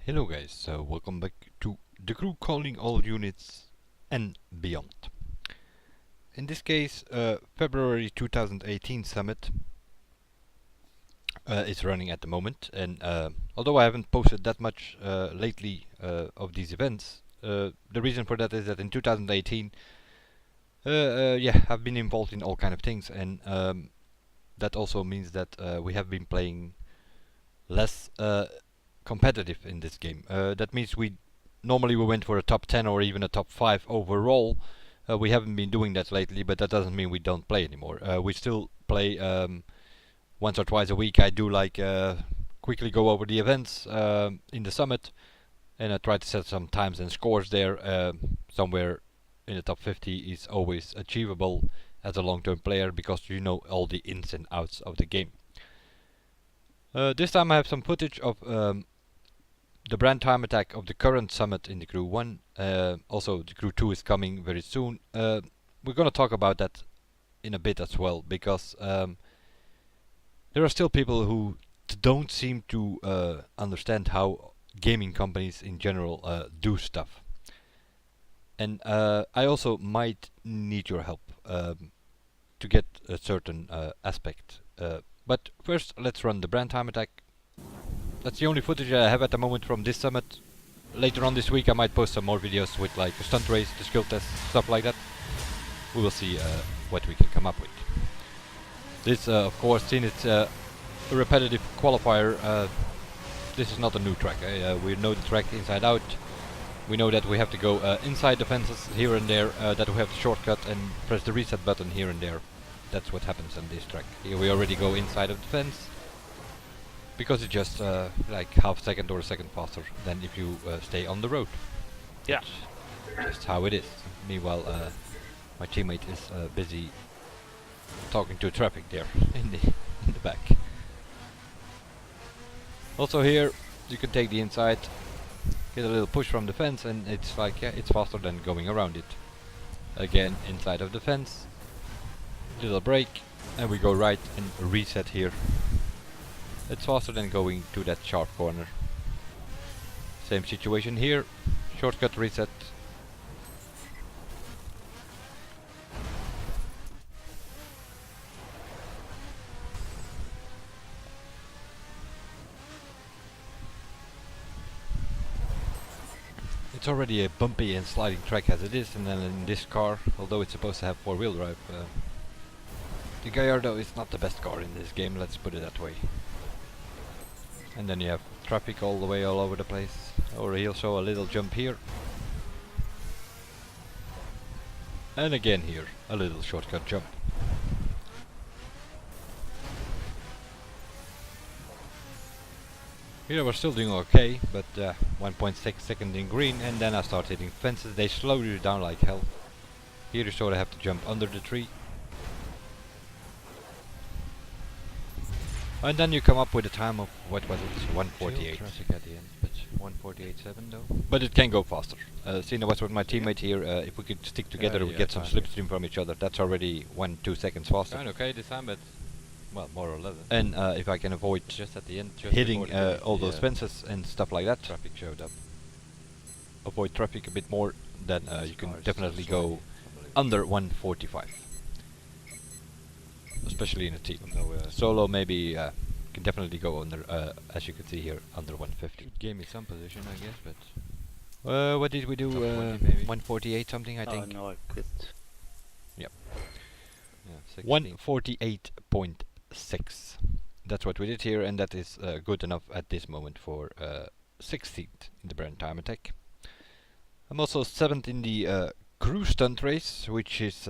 Hello guys, welcome back to the crew calling all units and beyond. In this case, February 2018 summit is running at the moment, and although I haven't posted that much lately of these events, the reason for that is that in 2018, I've been involved in all kind of things, and that also means that we have been playing less competitive in this game. That means normally we went for a top 10 or even a top 5 overall. We haven't been doing that lately, but that doesn't mean we don't play anymore. We still play once or twice a week. I do like quickly go over the events in the summit, and I try to set some times and scores there. Somewhere in the top 50 is always achievable as a long-term player because you know all the ins and outs of the game. This time I have some footage of the brand time attack of the current summit in the crew 1. Also the crew 2 is coming very soon. We're gonna talk about that in a bit as well, because there are still people who don't seem to understand how gaming companies in general do stuff. And I also might need your help to get a certain aspect. But first let's run the brand time attack. That's the only footage I have at the moment from this summit. Later on this week I might post some more videos with like a stunt race, the skill test, stuff like that. We will see what we can come up with. This of course, since it's a repetitive qualifier, this is not a new track. We know the track inside out. We know that we have to go inside the fences here and there, that we have to shortcut and press the reset button here and there. That's what happens on this track. Here we already go inside of the fence, because it's just like half second or a second faster than if you stay on the road. Yeah. That's just how it is. Meanwhile, my teammate is busy talking to traffic there in the back. Also here, you can take the inside, get a little push from the fence, and it's like, yeah, it's faster than going around it. Again, inside of the fence, little brake, and we go right and reset here. It's faster than going to that sharp corner. Same situation here, shortcut reset. It's already a bumpy and sliding track as it is, and then in this car, although it's supposed to have four-wheel drive, the Gallardo is not the best car in this game, let's put it that way. And then you have traffic all the way all over the place. Or he'll show a little jump here. And again here, a little shortcut jump. Here we're still doing okay, but 1.6 seconds in green, and then I start hitting fences. They slow you down like hell. Here you sort of have to jump under the tree. And then you come up with a time of, what was it, 1:48. Traffic at the end, but 1:48.7 though. But it can go faster. Seeing I was with my teammate here, if we could stick together, we yeah, get some faster. slipstream from each other. That's already 1-2 seconds faster. Going okay this time, but well, more or less. And if I can avoid Just at the end, just hitting before the all those fences and stuff like that, traffic showed up. avoid traffic a bit more, then you can Cars definitely slowly, go under 1:45. Especially in a team. Solo maybe can definitely go under, as you can see here, under 150. It gave me some position, I guess, but What did we do? Top 20 maybe. 148 something, I think. No, I quit. Yep. yeah, 16. 148.6. That's what we did here, and that is good enough at this moment for 16th in the brand time attack. I'm also 7th in the crew stunt race, which is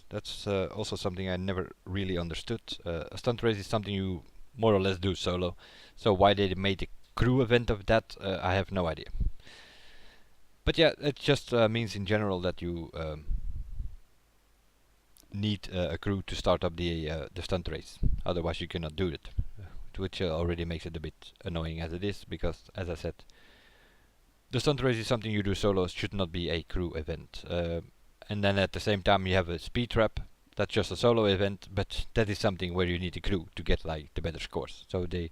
that's also something I never really understood. A stunt race is something you more or less do solo, so why they made a crew event of that, I have no idea. But yeah, it just means in general that you need a crew to start up the stunt race. Otherwise you cannot do it, which already makes it a bit annoying as it is, because as I said, the stunt race is something you do solo, should not be a crew event. And then at the same time you have a speed trap, that's just a solo event, but that is something where you need a crew to get like the better scores. So they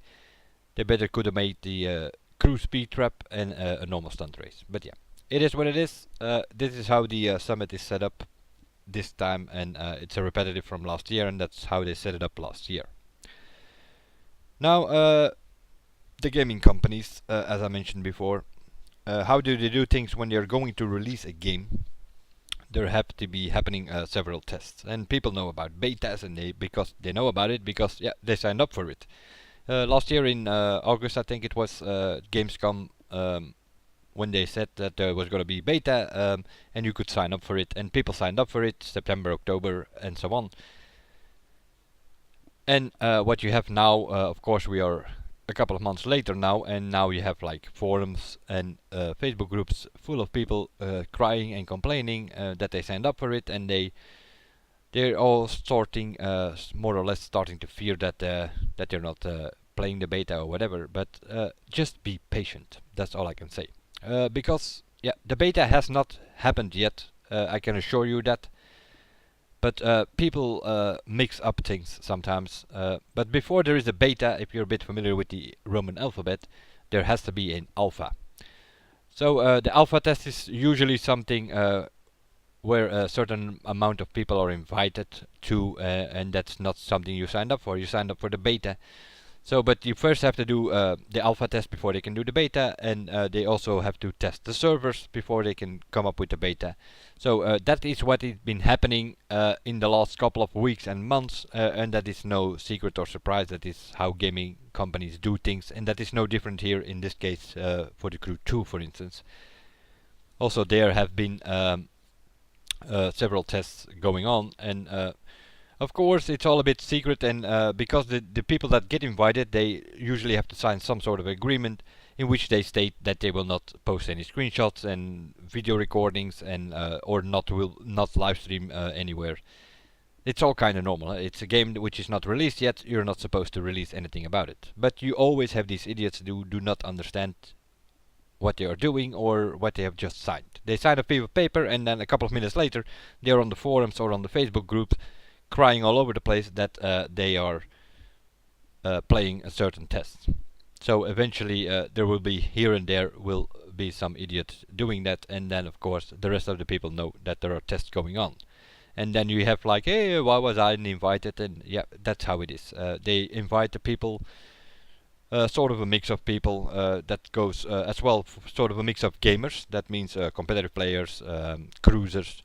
better could have made the crew speed trap, and a normal stunt race. But yeah, it is what it is. This is how the summit is set up this time, and it's a repetitive from last year, and that's how they set it up last year. Now, the gaming companies, as I mentioned before, how do they do things when they're going to release a game? There have to be happening several tests, and people know about betas, and because they know about it because yeah, they signed up for it. Last year in August, I think it was, Gamescom, when they said that there was going to be beta, and you could sign up for it, and people signed up for it September, October, and so on. And what you have now, of course, we are a couple of months later now, and now you have like forums and Facebook groups full of people crying and complaining that they signed up for it, and they're all starting more or less starting to fear that they're not playing the beta or whatever. But just be patient. That's all I can say. Because yeah, the beta has not happened yet. I can assure you that. But people mix up things sometimes. But before there is a beta, if you're a bit familiar with the Roman alphabet, there has to be an alpha. So the alpha test is usually something where a certain amount of people are invited to, and that's not something you signed up for. You signed up for the beta. So, but you first have to do the alpha test before they can do the beta, and they also have to test the servers before they can come up with the beta. So that is what has been happening in the last couple of weeks and months, and that is no secret or surprise. That is how gaming companies do things, and that is no different here in this case for the Crew 2, for instance. Also, there have been several tests going on, and of course, it's all a bit secret, and because the people that get invited, they usually have to sign some sort of agreement in which they state that they will not post any screenshots and video recordings, and or will not live stream anywhere. It's all kind of normal. It's a game which is not released yet. You're not supposed to release anything about it. But you always have these idiots who do not understand what they are doing or what they have just signed. They sign a piece of paper, and then a couple of minutes later, they are on the forums or on the Facebook groups, crying all over the place that they are playing a certain test. So eventually there will be, here and there will be some idiot doing that, and then of course the rest of the people know that there are tests going on. And then you have like, hey, why was I invited? And yeah, that's how it is. They invite the people, sort of a mix of people that goes as well, sort of a mix of gamers. That means competitive players, cruisers,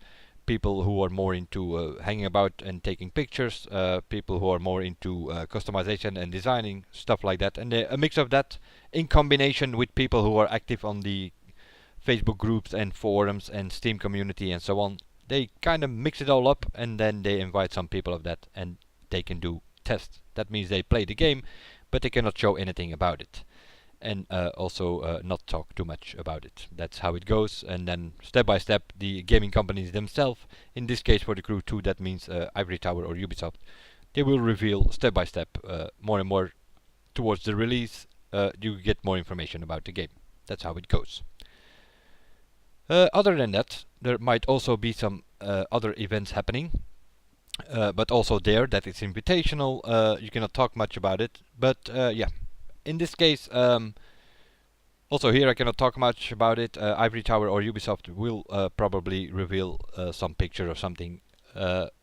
people who are more into hanging about and taking pictures, people who are more into customization and designing, stuff like that, and a mix of that in combination with people who are active on the Facebook groups and forums and Steam community and so on. They kind of mix it all up, and then they invite some people of that, and they can do tests. That means they play the game, but they cannot show anything about it, and also not talk too much about it. That's how it goes, and then step by step the gaming companies themselves, in this case for the Crew 2, that means Ivory Tower or Ubisoft, they will reveal step by step more and more towards the release. You get more information about the game. That's how it goes. Other than that, there might also be some other events happening, but also there that is invitational. You cannot talk much about it, but yeah, in this case, also here I cannot talk much about it. Ivory Tower or Ubisoft will probably reveal some picture or something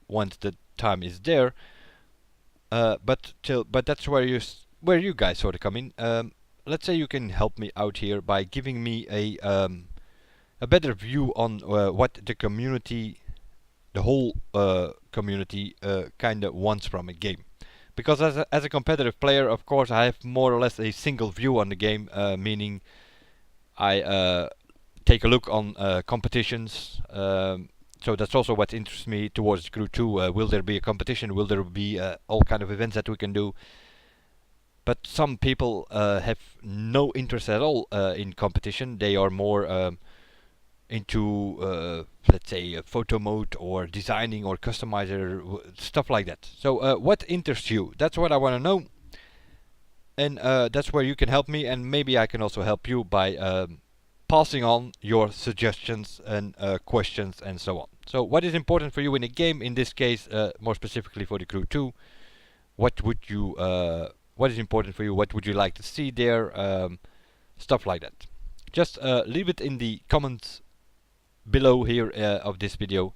once the time is there. But that's where you guys sort of come in. Let's say you can help me out here by giving me a better view on what the community, the whole community, kind of wants from a game. Because as a competitive player, of course, I have more or less a single view on the game, meaning I take a look on competitions. So that's also what interests me towards Crew 2. Will there be a competition? Will there be all kind of events that we can do? But some people have no interest at all in competition. They are more into, let's say, photo mode or designing or customizer, stuff like that. So what interests you? That's what I want to know, and that's where you can help me, and maybe I can also help you by passing on your suggestions and questions and so on. So what is important for you in a game, in this case more specifically for the Crew 2? What is important for you? What would you like to see there? stuff like that. Just leave it in the comments below here of this video,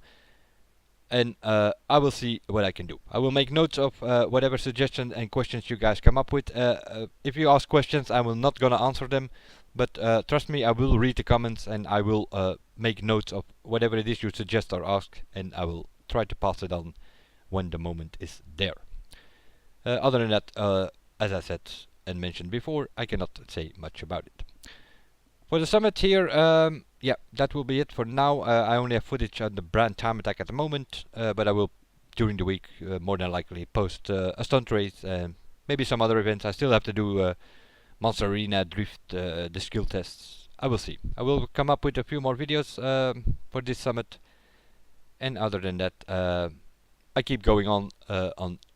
and I will see what I can do. I will make notes of whatever suggestions and questions you guys come up with. If you ask questions, I will not gonna answer them, but trust me, I will read the comments and I will make notes of whatever it is you suggest or ask, and I will try to pass it on when the moment is there. Other than that, as I said and mentioned before, I cannot say much about it. For the summit here, yeah, that will be it for now. I only have footage on the brand time attack at the moment, but I will, during the week, more than likely post a stunt race and maybe some other events. I still have to do Monster Arena, Drift, the skill tests. I will see. I will come up with a few more videos for this summit, and other than that, I keep going on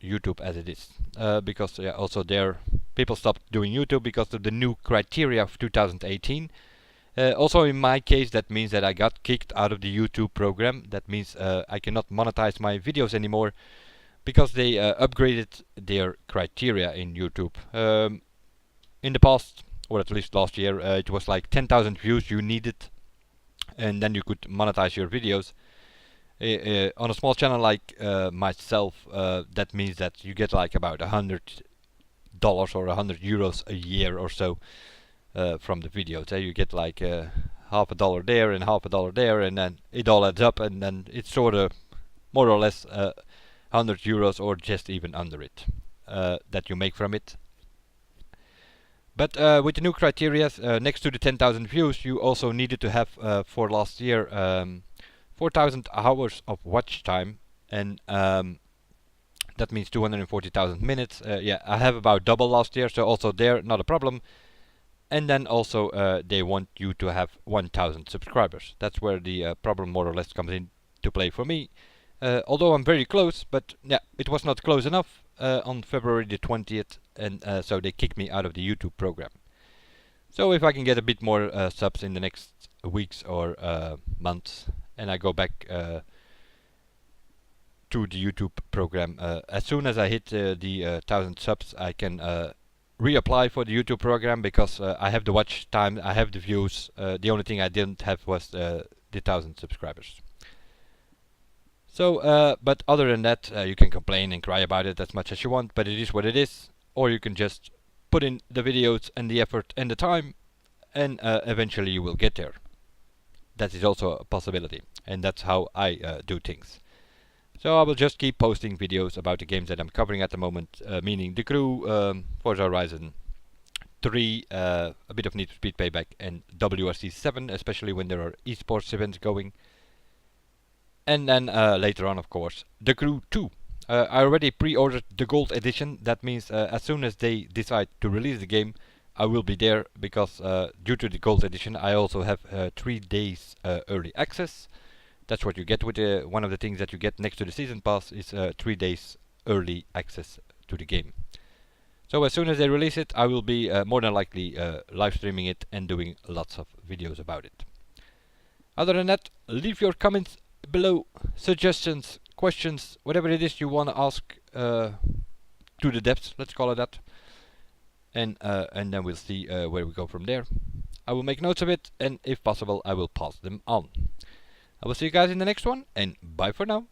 YouTube as it is, because also there people stopped doing YouTube because of the new criteria of 2018. Also in my case, that means that I got kicked out of the YouTube program. That means I cannot monetize my videos anymore because they upgraded their criteria in YouTube. In the past, or at least last year, it was like 10,000 views you needed, and then you could monetize your videos. On a small channel like myself, that means that you get like about $100 or €100 a year or so from the videos. You get like half a dollar there and half a dollar there, and then it all adds up, and then it's sort of more or less €100 or just even under it that you make from it. But with the new criteria, next to the 10,000 views, you also needed to have for last year 4,000 hours of watch time, and that means 240,000 minutes. Yeah, I have about double last year, so also there, not a problem. And then also they want you to have 1,000 subscribers. That's where the problem more or less comes into play for me. Although I'm very close, but yeah, it was not close enough on February the 20th, and so they kicked me out of the YouTube program. So if I can get a bit more subs in the next weeks or months, and I go back to the YouTube program, as soon as I hit the 1,000 subs, I can reapply for the YouTube program, because I have the watch time, I have the views. The only thing I didn't have was the 1,000 subscribers. So, but other than that, you can complain and cry about it as much as you want, but it is what it is. Or you can just put in the videos and the effort and the time, and eventually you will get there. That is also a possibility, and that's how I do things. So I will just keep posting videos about the games that I'm covering at the moment, meaning The Crew, Forza Horizon 3, a bit of Need for Speed Payback, and WRC 7, especially when there are esports events going. And then later on, of course, The Crew 2. I already pre-ordered the Gold Edition. That means as soon as they decide to release the game, I will be there, because due to the Gold Edition, I also have 3 days early access. That's what you get with one of the things that you get next to the Season Pass is 3 days early access to the game. So as soon as they release it, I will be more than likely live streaming it and doing lots of videos about it. Other than that, leave your comments below, suggestions, questions, whatever it is you want to ask to the depths, let's call it that. And then we'll see where we go from there. I will make notes of it, and if possible, I will pass them on. I will see you guys in the next one, and bye for now.